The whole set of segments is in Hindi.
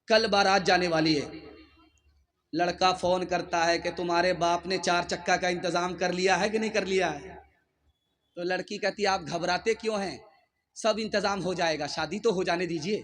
कल बारात जाने वाली है। लड़का फोन करता है कि तुम्हारे बाप ने 4 चक्का का इंतजाम कर लिया है कि नहीं कर लिया है। तो लड़की कहती है आप घबराते क्यों हैं, सब इंतजाम हो जाएगा, शादी तो हो जाने दीजिए।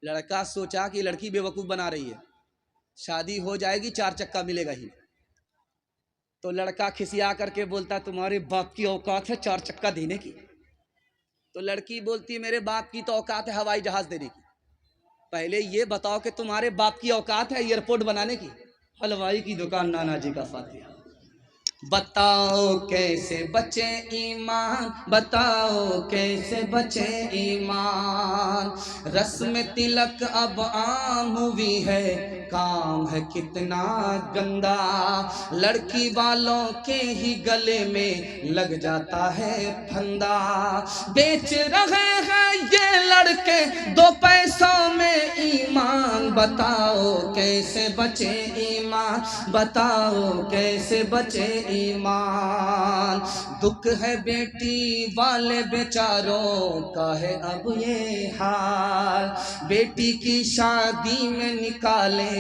लड़का सोचा कि लड़की बेवकूफ़ बना रही है, शादी हो जाएगी 4 चक्का मिलेगा ही। तो लड़का खिसिया करके बोलता तुम्हारे बाप की औकात है 4 चक्का देने की। तो लड़की बोलती मेरे बाप की तो औकात है हवाई जहाज देने की। पहले ये बताओ कि तुम्हारे बाप की औकात है एयरपोर्ट बनाने की। हलवाई की दुकान नाना जी का फातिहा। बताओ कैसे बचे ईमान, बताओ कैसे बचे ईमान। रस्म तिलक अब आम हुई है, काम है कितना गंदा। लड़की वालों के ही गले में लग जाता है फंदा। बेच रहे हैं ये लड़के 2 पैसों में ईमान। बताओ कैसे बचे ईमान, बताओ कैसे बचे ईमान। दुख है बेटी वाले बेचारों का है अब ये हाल। बेटी की शादी में निकाले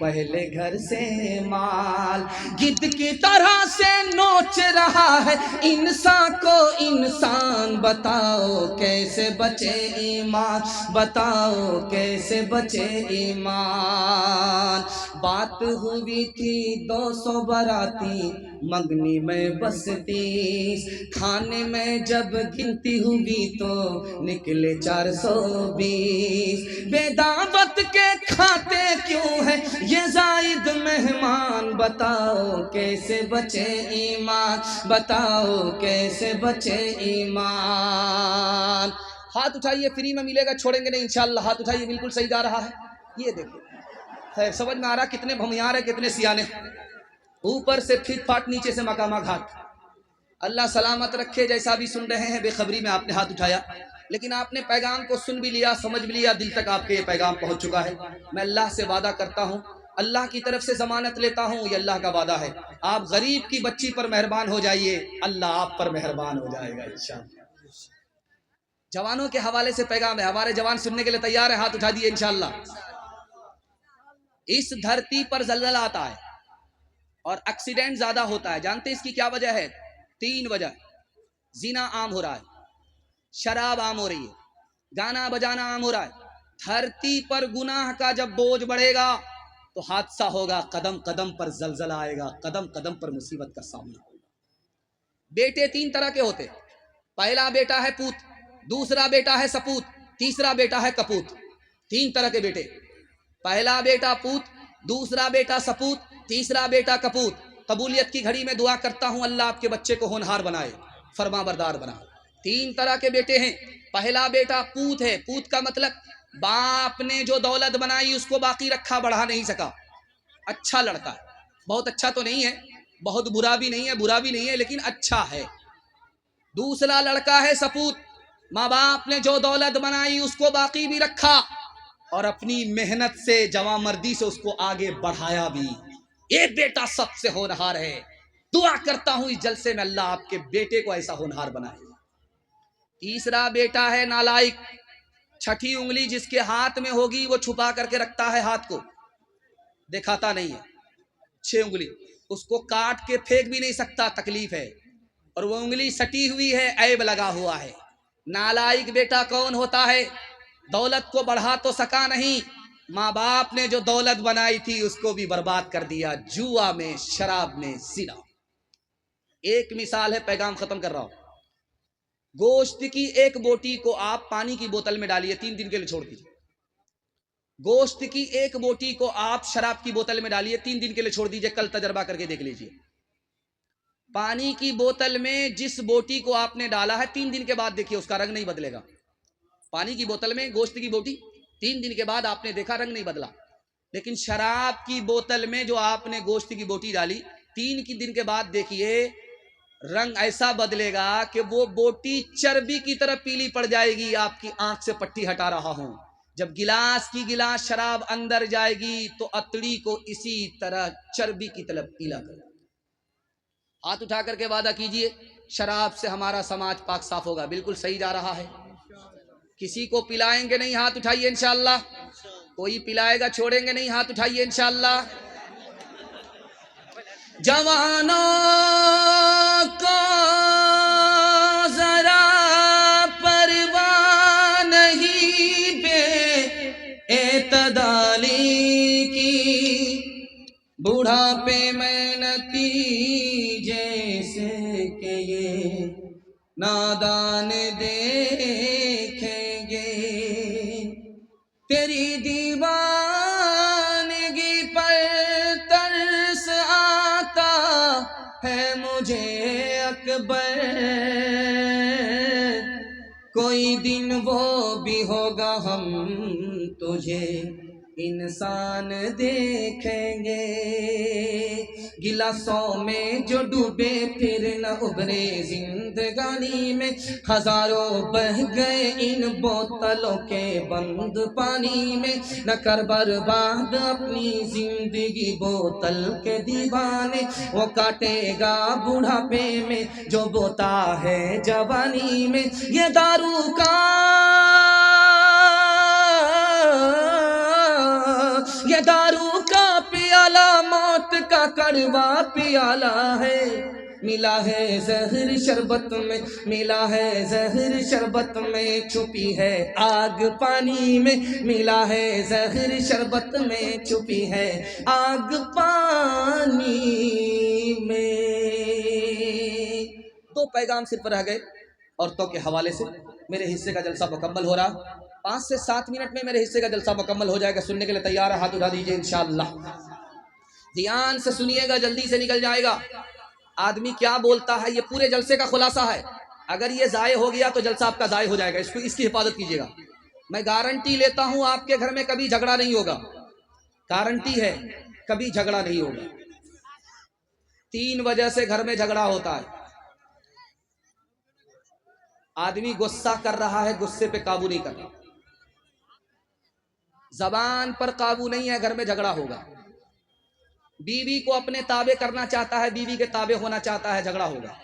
पहले घर से माल। गिद्ध की तरह से नोच रहा है इंसान को इंसान। बताओ कैसे बचे ईमान, बताओ कैसे बचे ईमान। बात हुई थी 200 बाराती, मंगनी में बस 30। खाने में जब गिनती हुई तो निकले 420। बेदावत के खाते क्यों है ये जायद मेहमान। बताओ कैसे बचे ईमान, बताओ कैसे बचे ईमान। हाथ उठाइए, फ्री में मिलेगा, छोड़ेंगे नहीं इंशाल्लाह। हाथ उठाइए, बिल्कुल सही जा रहा है। ये देखो, है समझ में आ रहा कितने भमियार है, कितने सियाने। ऊपर से फिट फाट, नीचे से मकामा घाट। अल्लाह सलामत रखे। जैसा भी सुन रहे हैं, बेखबरी में आपने हाथ उठाया, लेकिन आपने पैगाम को सुन भी लिया, समझ भी लिया, दिल तक आपके ये पैगाम पहुंच चुका है। मैं अल्लाह से वादा करता हूँ, अल्लाह की तरफ से जमानत लेता हूँ, ये अल्लाह का वादा है। आप गरीब की बच्ची पर मेहरबान हो जाइए, अल्लाह आप पर मेहरबान हो जाएगा इंशाअल्लाह। जवानों के हवाले से पैगाम है, हमारे जवान सुनने के लिए तैयार है, हाथ उठा दिए इंशाअल्लाह। इस धरती पर जलजला आता है और एक्सीडेंट ज्यादा होता है। जानते हैं इसकी क्या वजह है? 3 वजह। जिना आम हो रहा है, शराब आम हो रही है, गाना बजाना आम हो रहा है। धरती पर गुनाह का जब बोझ बढ़ेगा तो हादसा होगा, कदम कदम पर जलजला आएगा, कदम कदम पर मुसीबत का सामना होगा। बेटे 3 तरह के होते। पहला बेटा है पूत, दूसरा बेटा है सपूत, तीसरा बेटा है कपूत। 3 तरह के बेटे। पहला बेटा पूत, दूसरा बेटा सपूत, तीसरा बेटा कपूत। कबूलियत की घड़ी में दुआ करता हूं अल्लाह आपके बच्चे को होनहार बनाए, फरमाबरदार बनाए। 3 तरह के बेटे हैं। पहला बेटा पूत है। पूत का मतलब बाप ने जो दौलत बनाई उसको बाकी रखा, बढ़ा नहीं सका। अच्छा लड़का है, बहुत अच्छा तो नहीं है, बहुत बुरा भी नहीं है, बुरा भी नहीं है, लेकिन अच्छा है। दूसरा लड़का है सपूत, माँ बाप ने जो दौलत बनाई उसको बाकी भी रखा और अपनी मेहनत से, जवामर्दी से उसको आगे बढ़ाया भी। ये बेटा सबसे होनहार है। दुआ करता हूं इस जलसे में अल्लाह आपके बेटे को ऐसा होनहार बनाए। तीसरा बेटा है नालायक। छठी उंगली जिसके हाथ में होगी वो छुपा करके रखता है, हाथ को दिखाता नहीं है। 6 उंगली उसको काट के फेंक भी नहीं सकता, तकलीफ है, और वो उंगली सटी हुई है, ऐब लगा हुआ है। नालायक बेटा कौन होता है? दौलत को बढ़ा तो सका नहीं, माँ बाप ने जो दौलत बनाई थी उसको भी बर्बाद कर दिया, जुआ में, शराब में, जिना। एक मिसाल है, पैगाम खत्म कर रहा हूं। गोश्त की एक बोटी को आप पानी की बोतल में डालिए, 3 दिन के लिए छोड़ दीजिए। गोश्त की एक बोटी को आप शराब की बोतल में डालिए, 3 दिन के लिए छोड़ दीजिए। कल तजर्बा करके देख लीजिए। पानी की बोतल में जिस बोटी को आपने डाला है, 3 दिन के बाद देखिए उसका रंग नहीं बदलेगा। पानी की बोतल में गोश्त की बोटी, 3 दिन के बाद आपने देखा रंग नहीं बदला। लेकिन शराब की बोतल में जो आपने गोश्त की बोटी डाली, 3 दिन के बाद देखिए रंग ऐसा बदलेगा कि वो बोटी चर्बी की तरह पीली पड़ जाएगी। आपकी आंख से पट्टी हटा रहा हूं। जब गिलास की गिलास शराब अंदर जाएगी तो अतड़ी को इसी तरह चर्बी की तरह पीला कर। हाथ उठा करके वादा कीजिए, शराब से हमारा समाज पाक साफ होगा। बिल्कुल सही जा रहा है। किसी को पिलाएंगे नहीं, हाथ उठाइए इंशाअल्लाह। कोई पिलाएगा, छोड़ेंगे नहीं, हाथ उठाइए इंशाअल्लाह। जवानों को जरा परवाह नहीं बेएतदाली की, बुढ़ापे में नतीजे से के ये नादान देखेंगे। तेरी दीवानगी पर तरस आता है मुझे अकबर, कोई दिन वो भी होगा हम तुझे इंसान देखेंगे। गिलासों में जो डूबे फिर न उभरे जिंदगानी में, हजारों बह गए इन बोतलों के बंद पानी में। न कर बर्बाद अपनी जिंदगी बोतल के दीवाने, वो काटेगा बुढ़ापे में जो बोता है जवानी में। ये दारू का पियाला मौत का कड़वा पियाला है, मिला है जहर शरबत में, मिला है जहर शरबत में, छुपी है आग पानी में, मिला है जहर शरबत में, छुपी है आग पानी में। दो पैगाम सिर्फ रह गए औरतों के हवाले से। मेरे हिस्से का जलसा मुकम्मल हो रहा, 5 से 7 मिनट में मेरे हिस्से का जलसा मुकम्मल हो जाएगा। सुनने के लिए तैयार है? हाथ उठा दीजिए इंशाअल्लाह। ध्यान से सुनिएगा, जल्दी से निकल जाएगा। आदमी क्या बोलता है ये पूरे जलसे का खुलासा है। अगर ये जाये हो गया तो जलसा आपका जाये हो जाएगा। इसकी हिफाजत कीजिएगा। मैं गारंटी लेता हूं आपके घर में कभी झगड़ा नहीं होगा, गारंटी है कभी झगड़ा नहीं होगा। 3 वजह से घर में झगड़ा होता है। आदमी गुस्सा कर रहा है, गुस्से पे काबू नहीं कर रहा, जबान पर काबू नहीं है, घर में झगड़ा होगा। बीवी को अपने ताबे करना चाहता है, बीवी के ताबे होना चाहता है, झगड़ा होगा।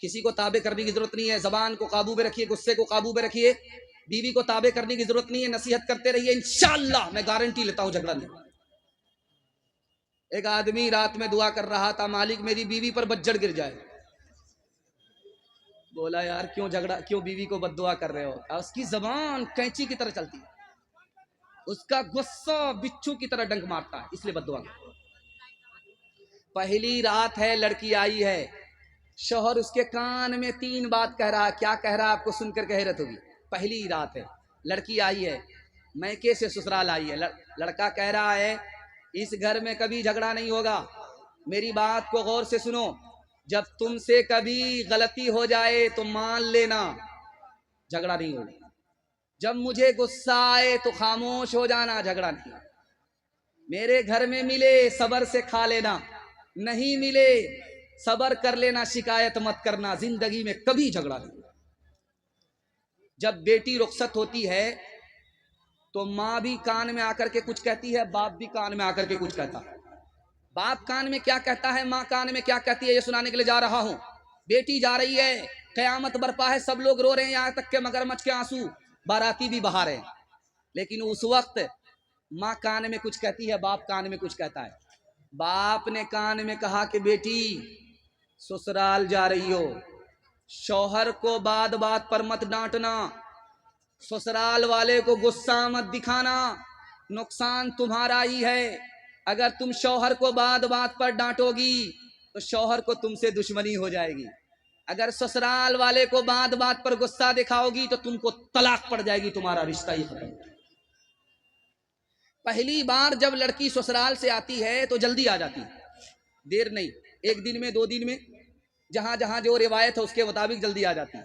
किसी को ताबे करने की जरूरत नहीं है, जबान को काबू में रखिए, गुस्से को काबू में रखिए, बीवी को ताबे करने की जरूरत नहीं है, नसीहत करते रहिए, इंशाअल्लाह मैं गारंटी लेता हूं झगड़ा नहीं। एक आदमी रात में दुआ कर रहा था, मालिक मेरी बीवी पर बज्जड़ गिर जाए। बोला यार क्यों झगड़ा, क्यों बीवी को बद्दुआ कर रहे हो? उसकी जबान कैंची की तरह चलती है, उसका गुस्सा बिच्छू की तरह डंक मारता है, इसलिए बद्दुआ। पहली रात है, लड़की आई है, शौहर उसके कान में 3 बात कह रहा है। क्या कह रहा है आपको सुनकर हैरत होगी। पहली रात है, लड़की आई है, मैके से ससुराल आई है। लड़का कह रहा है इस घर में कभी झगड़ा नहीं होगा, मेरी बात को गौर से सुनो, जब तुमसे कभी गलती हो जाए तो मान लेना, झगड़ा नहीं होगा। जब मुझे गुस्सा आए तो खामोश हो जाना, झगड़ा नहीं। मेरे घर में मिले सबर से खा लेना, नहीं मिले सबर कर लेना, शिकायत मत करना, जिंदगी में कभी झगड़ा नहीं। जब बेटी रुखसत होती है तो माँ भी कान में आकर के कुछ कहती है, बाप भी कान में आकर के कुछ कहता है। बाप कान में क्या कहता है, माँ कान में क्या कहती है, ये सुनाने के लिए जा रहा हूं। बेटी जा रही है, कयामत बरपा है, सब लोग रो रहे हैं, यहाँ तक के मगरमच्छ के आंसू बाराती भी बहा रहे हैं। लेकिन उस वक्त माँ कान में कुछ कहती है, बाप कान में कुछ कहता है। बाप ने कान में कहा कि बेटी ससुराल जा रही हो, शौहर को बात बात पर मत डांटना, ससुराल वाले को गुस्सा मत दिखाना, नुकसान तुम्हारा ही है। अगर तुम शौहर को बात बात पर डांटोगी तो शौहर को तुमसे दुश्मनी हो जाएगी। अगर ससुराल वाले को बात बात पर गुस्सा दिखाओगी तो तुमको तलाक पड़ जाएगी, तुम्हारा रिश्ता ही खत्म। पहली बार जब लड़की ससुराल से आती है तो जल्दी आ जाती है, देर नहीं, 1 दिन में 2 दिन में, जहां जहां जो रिवायत है उसके मुताबिक जल्दी आ जाती है।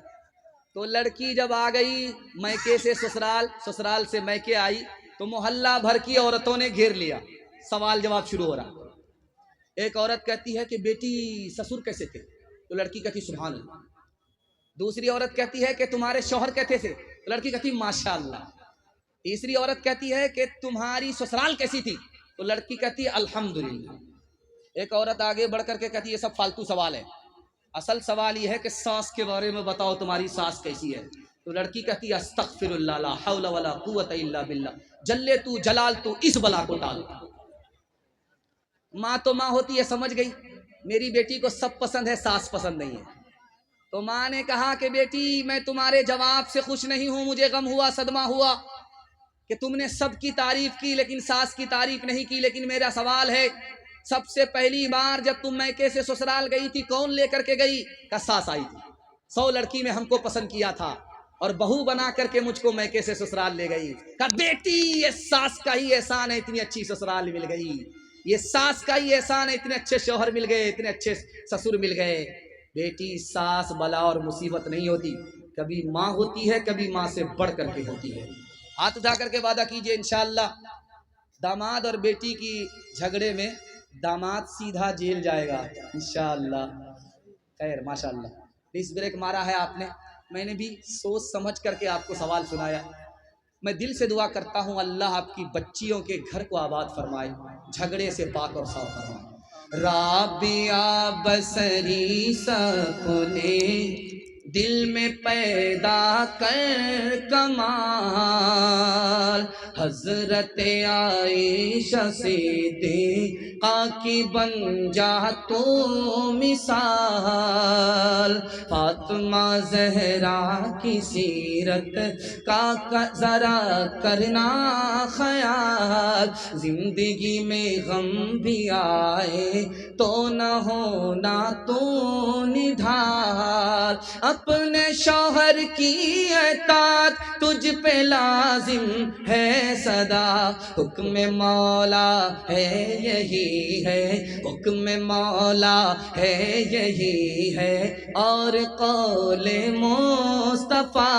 तो लड़की जब आ गई मैके से ससुराल, ससुराल से मैके आई तो मोहल्ला भर की औरतों ने घेर लिया, सवाल जवाब शुरू हो रहा। एक औरत कहती है कि बेटी ससुर कैसे थे? तो लड़की कहती सुभान अल्लाह। दूसरी औरत कहती है कि तुम्हारे शौहर कैसे थे? तो लड़की कहती माशाअल्लाह। तीसरी औरत कहती है कि तुम्हारी ससुराल कैसी थी? तो लड़की कहती है अल्हम्दुलिल्लाह। एक औरत आगे बढ़ करके कहती है ये सब फालतू सवाल है, असल सवाल ये है कि सास के बारे में बताओ, तुम्हारी सास कैसी है? तो लड़की कहती है अस्तगफिरुल्लाह ला हौला वला कुव्वता इल्ला बिल्लाह, जल्ले तू जलाल तू इस बला को टाल। माँ तो माँ होती है, समझ गई मेरी बेटी को सब पसंद है, सास पसंद नहीं है। तो माँ ने कहा कि बेटी मैं तुम्हारे जवाब से खुश नहीं हूं, मुझे गम हुआ, सदमा हुआ कि तुमने सबकी तारीफ की लेकिन सास की तारीफ नहीं की। लेकिन मेरा सवाल है, सबसे पहली बार जब तुम मैके से ससुराल गई थी कौन लेकर के गई? का सास आई थी। 100 लड़की में हमको पसंद किया था और बहू बना करके मुझको मैके से ससुराल ले गई। का बेटी ये सास का ही एहसान है, इतनी अच्छी ससुराल मिल गई, ये सास का ही एहसान है, इतने अच्छे शौहर मिल गए, इतने अच्छे ससुर मिल गए। बेटी सास बला और मुसीबत नहीं होती, कभी माँ होती है, कभी माँ से बढ़ करके होती है। हाथ उठा करके वादा कीजिए इंशाअल्लाह दामाद और बेटी की झगड़े में दामाद सीधा जेल जाएगा इंशाअल्लाह। खैर माशाअल्लाह, प्लीज ब्रेक मारा है आपने, मैंने भी सोच समझ करके आपको सवाल सुनाया। मैं दिल से दुआ करता हूँ अल्लाह आपकी बच्चियों के घर को आबाद फरमाए, झगड़े से पाक और साफ फरमाए। राबिया बसरी सपने दिल में पैदा कर कमाल, हजरत आयशा सिद्दीक़ा की बन जा तो मिसाल, फातिमा ज़हरा की सीरत का जरा करना ख्याल, जिंदगी में गम भी आए तो न होना तो निढाल, अपने शौहर की अतात तुझ पे लाजिम है सदा, हुक्म मौला है यही है, हुक्म मौला है यही है और कौले मुस्तफा।